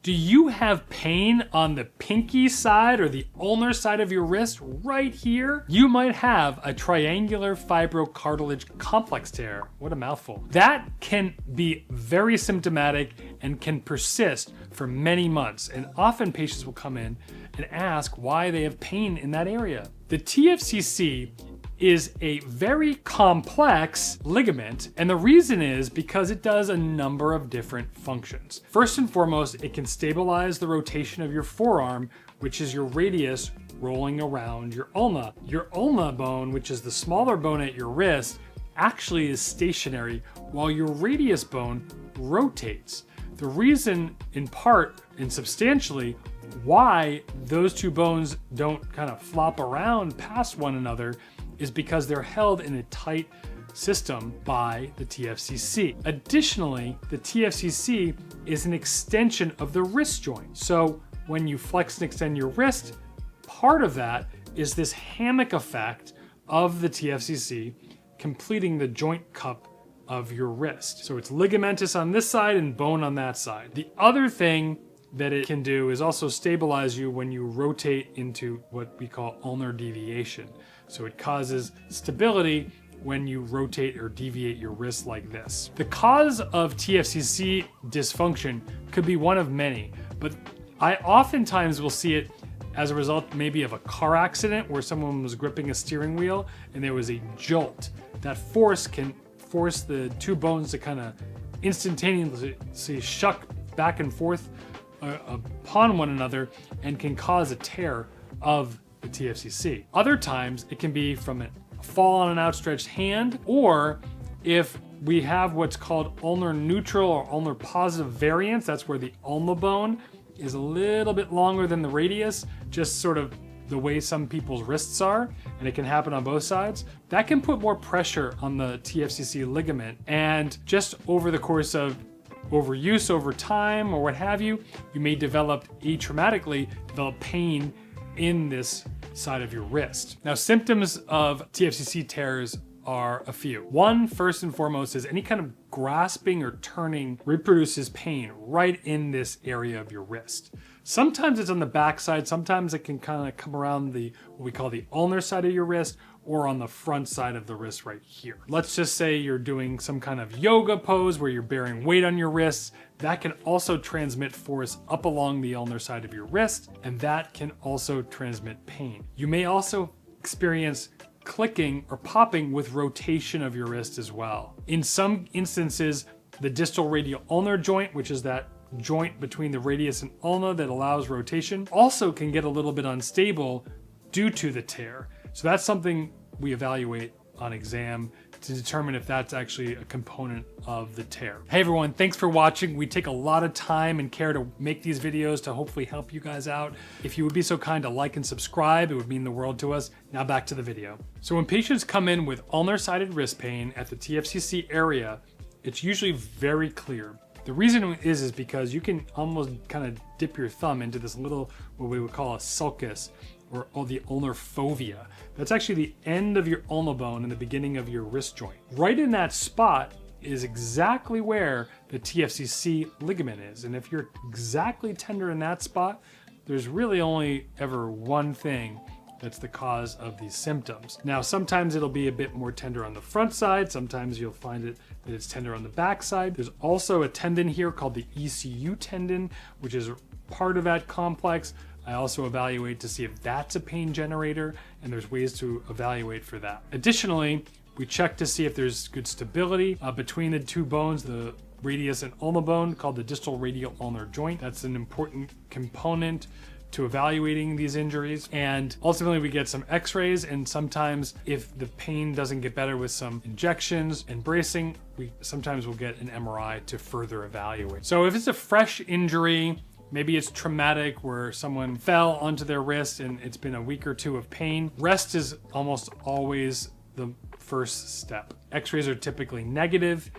Do you have pain on the pinky side or the ulnar side of your wrist right here? You might have a triangular fibrocartilage complex tear. What a mouthful. That can be very symptomatic and can persist for many months. And often patients will come in and ask why they have pain in that area. The TFCC is a very complex ligament, and the reason is because it does a number of different functions. First and foremost, it can stabilize the rotation of your forearm, which is your radius rolling around your ulna. Your ulna bone, which is the smaller bone at your wrist, actually is stationary while your radius bone rotates. The reason, in part and substantially, why those two bones don't kind of flop around past one another is because they're held in a tight system by the TFCC. Additionally, the TFCC is an extension of the wrist joint. So when you flex and extend your wrist, part of that is this hammock effect of the TFCC completing the joint cup of your wrist. So it's ligamentous on this side and bone on that side. The other thing that it can do is also stabilize you when you rotate into what we call ulnar deviation. So it causes stability when you rotate or deviate your wrist like this. The cause of TFCC dysfunction could be one of many, but I oftentimes will see it as a result maybe of a car accident where someone was gripping a steering wheel and there was a jolt. That force can force the two bones to kind of instantaneously shuck back and forth upon one another and can cause a tear of the TFCC. Other times it can be from a fall on an outstretched hand, or if we have what's called ulnar neutral or ulnar positive variance, that's where the ulna bone is a little bit longer than the radius, just sort of the way some people's wrists are, and it can happen on both sides. That can put more pressure on the TFCC ligament, and just over the course of overuse over time or what have you, you may develop pain in this side of your wrist. Now, symptoms of TFCC tears are a few. One, first and foremost, is any kind of grasping or turning reproduces pain right in this area of your wrist. Sometimes it's on the back side, sometimes it can kind of come around what we call the ulnar side of your wrist, or on the front side of the wrist right here. Let's just say you're doing some kind of yoga pose where you're bearing weight on your wrists. That can also transmit force up along the ulnar side of your wrist, and that can also transmit pain. You may also experience clicking or popping with rotation of your wrist as well. In some instances, the distal radial ulnar joint, which is that joint between the radius and ulna that allows rotation, also can get a little bit unstable due to the tear. So that's something we evaluate on exam to determine if that's actually a component of the tear. Hey everyone, thanks for watching. We take a lot of time and care to make these videos to hopefully help you guys out. If you would be so kind to like and subscribe, it would mean the world to us. Now back to the video. So when patients come in with ulnar-sided wrist pain at the TFCC area, it's usually very clear. The reason is because you can almost kind of dip your thumb into this little, what we would call a sulcus, or the ulnar fovea. That's actually the end of your ulna bone and the beginning of your wrist joint. Right in that spot is exactly where the TFCC ligament is. And if you're exactly tender in that spot, there's really only ever one thing that's the cause of these symptoms. Now, sometimes it'll be a bit more tender on the front side. Sometimes you'll find that it's tender on the back side. There's also a tendon here called the ECU tendon, which is part of that complex. I also evaluate to see if that's a pain generator, and there's ways to evaluate for that. Additionally, we check to see if there's good stability between the two bones, the radius and ulna bone, called the distal radial ulnar joint. That's an important component to evaluating these injuries. And ultimately we get some x-rays, and sometimes if the pain doesn't get better with some injections and bracing, we sometimes will get an MRI to further evaluate. So if it's a fresh injury, maybe it's traumatic where someone fell onto their wrist and it's been a week or two of pain, rest is almost always the first step. X-rays are typically negative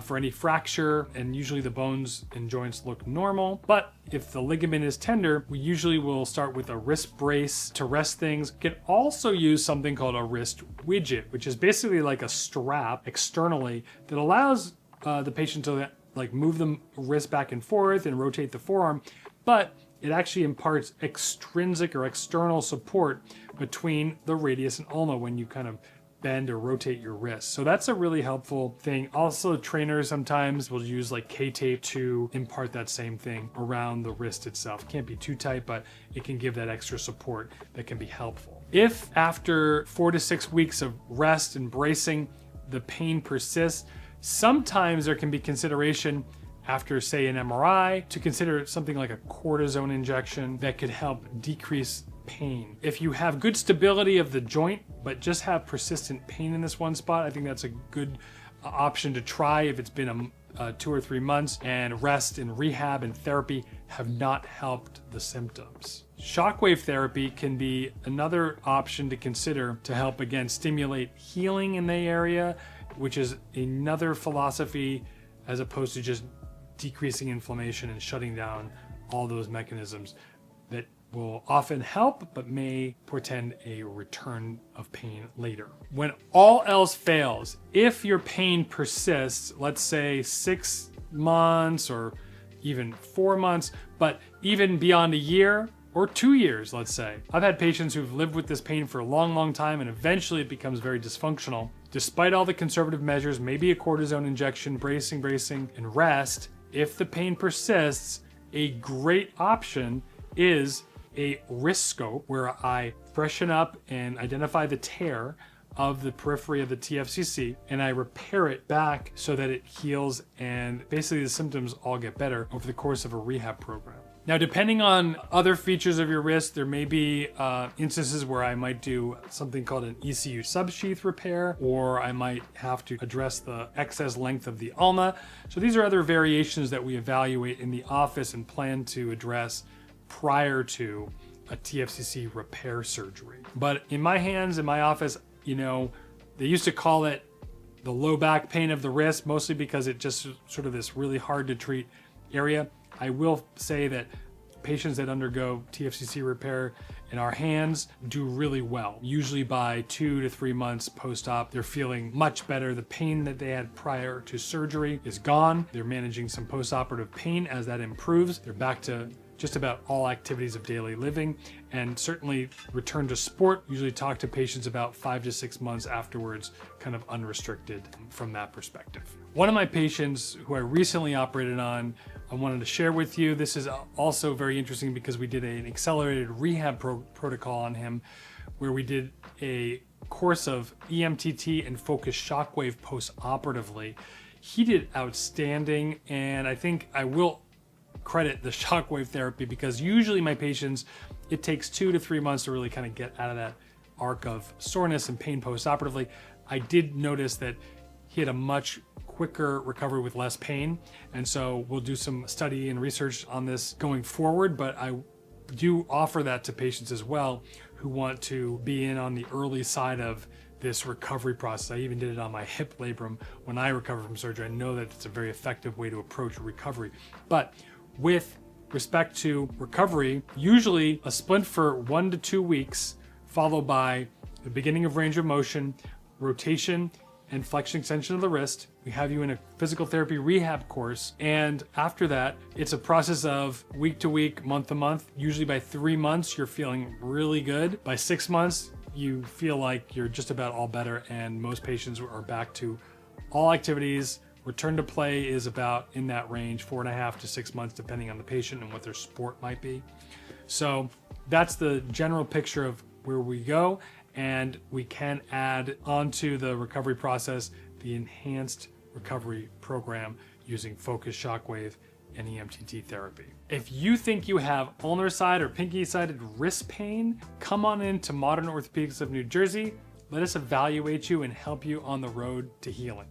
for any fracture, and usually the bones and joints look normal. But if the ligament is tender, we usually will start with a wrist brace to rest things. We can also use something called a wrist widget, which is basically like a strap externally that allows the patient to like move the wrist back and forth and rotate the forearm, but it actually imparts extrinsic or external support between the radius and ulna when you kind of bend or rotate your wrist. So that's a really helpful thing. Also, trainers sometimes will use like K-tape to impart that same thing around the wrist itself. It can't be too tight, but it can give that extra support that can be helpful. If after 4 to 6 weeks of rest and bracing, the pain persists, sometimes there can be consideration after, say, an MRI to consider something like a cortisone injection that could help decrease pain. If you have good stability of the joint, but just have persistent pain in this one spot, I think that's a good option to try if it's been 2 or 3 months and rest and rehab and therapy have not helped the symptoms. Shockwave therapy can be another option to consider to help, again, stimulate healing in the area, which is another philosophy as opposed to just decreasing inflammation and shutting down all those mechanisms that will often help but may portend a return of pain later. When all else fails, if your pain persists, let's say 6 months or even 4 months, but even beyond a year or 2 years, let's say. I've had patients who've lived with this pain for a long, long time and eventually it becomes very dysfunctional. Despite all the conservative measures, maybe a cortisone injection, bracing, and rest, if the pain persists, a great option is a wrist scope where I freshen up and identify the tear of the periphery of the TFCC and I repair it back so that it heals and basically the symptoms all get better over the course of a rehab program. Now, depending on other features of your wrist, there may be instances where I might do something called an ECU subsheath repair, or I might have to address the excess length of the ulna. So these are other variations that we evaluate in the office and plan to address prior to a TFCC repair surgery. But in my hands, in my office, you know, they used to call it the low back pain of the wrist, mostly because it just sort of this really hard to treat area. I will say that patients that undergo TFCC repair in our hands do really well. Usually by 2 to 3 months post-op, they're feeling much better. The pain that they had prior to surgery is gone. They're managing some post-operative pain. As that improves, they're back to just about all activities of daily living, and certainly return to sport. Usually talk to patients about 5 to 6 months afterwards, kind of unrestricted from that perspective. One of my patients who I recently operated on, I wanted to share with you. This is also very interesting because we did an accelerated rehab protocol on him where we did a course of EMTT and focused shockwave post-operatively. He did outstanding, and I think I will credit the shockwave therapy because usually my patients, it takes 2 to 3 months to really kind of get out of that arc of soreness and pain post-operatively. I did notice that he had a much quicker recovery with less pain, and so we'll do some study and research on this going forward, but I do offer that to patients as well who want to be in on the early side of this recovery process. I even did it on my hip labrum when I recovered from surgery. I know that it's a very effective way to approach recovery. But with respect to recovery, usually a splint for 1 to 2 weeks, followed by the beginning of range of motion, rotation, and flexion extension of the wrist. We have you in a physical therapy rehab course. And after that, it's a process of week to week, month to month. Usually by 3 months, you're feeling really good. By 6 months, you feel like you're just about all better. And most patients are back to all activities. Return to play is about in that range, 4.5 to 6 months, depending on the patient and what their sport might be. So that's the general picture of where we go. And we can add onto the recovery process the enhanced recovery program using focused shockwave and EMTT therapy. If you think you have ulnar-sided or pinky-sided wrist pain, come on in to Modern Orthopaedics of New Jersey. Let us evaluate you and help you on the road to healing.